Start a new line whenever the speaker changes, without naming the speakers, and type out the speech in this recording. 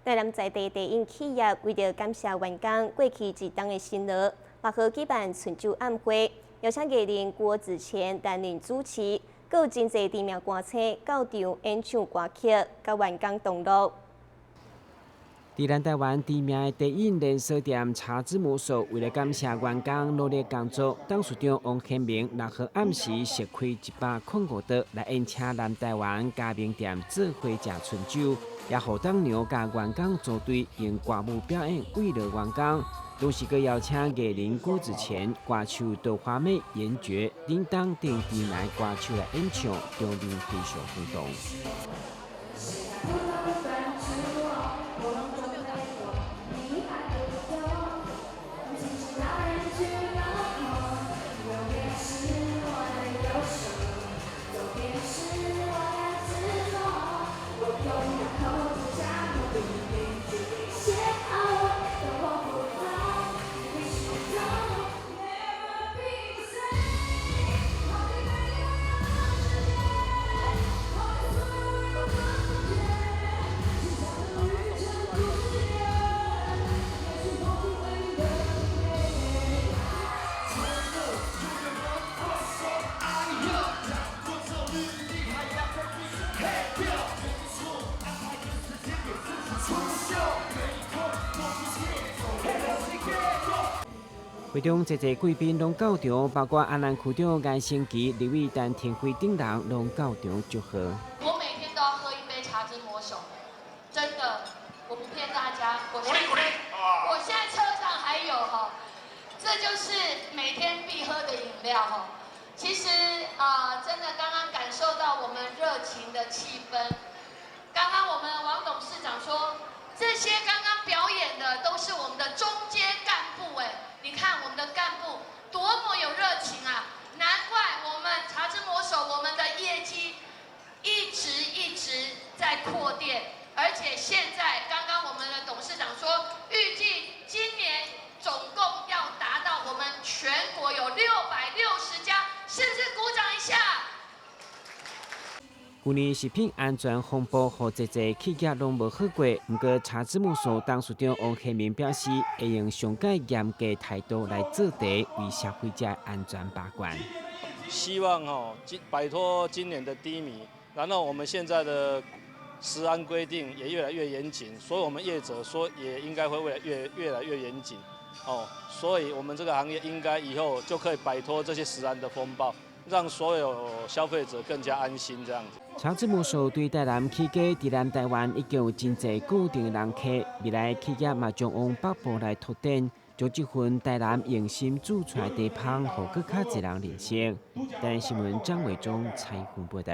台南在地茶饮企业为了感谢员工过去一冬的辛劳，8号举办春酒晚会，邀请艺人郭子乾担任主持，还有真侪知名歌星到场演唱歌曲，甲员工同乐。
伫咱台湾知名的茶饮连锁店茶之魔手，为了感谢员工努力工作，董事长王显明6号暗时设开105桌来宴请南台湾加盟店做伙食春酒，也互董娘甲员工组队用歌舞表演慰劳员工。同时，佮邀请艺人郭子乾、歌手杜华美、严爵、叮当等知名歌手来演唱，场面非常轰动。会中侪侪贵宾拢到场，包括安南区长颜升旗、立委陈廷辉等人拢到场祝贺。
我每天都要喝一杯茶之魔手，真的，我不骗大家。我现在车上还有哈，这就是每天必喝的饮料哈。其实真的刚刚感受到我们热情的气氛。刚刚我们王董事长说，这些刚刚表演的都是我们的中阶干部哎。你看我们的干部多么有热情啊！难怪我们茶之魔手，我们的业绩一直在扩店，而且现在刚刚我们的董事长说，预计今年总共要达到我们全国有660家，是不是？鼓掌一下！
去年食品安全风暴，和侪侪企业拢无好过。不过，茶之魔手董事长王显明表示，会用上界严格态度来做茶，为消费者安全把关。
希望摆脱今年的低迷，然后我们现在的食安规定也越来越严谨，所以我们业者说也应该会越来越严谨。所以我们这个行业应该以后就可以摆脱这些食安的风暴。让所有消费者更加安心，这样子。
茶之魔手对台南起家，伫南台湾已经有真侪固定人客，未来企业嘛将往北部来拓展，将这份台南用心煮出来的汤，互更较侪人认识。台南新闻张伟忠采访报道。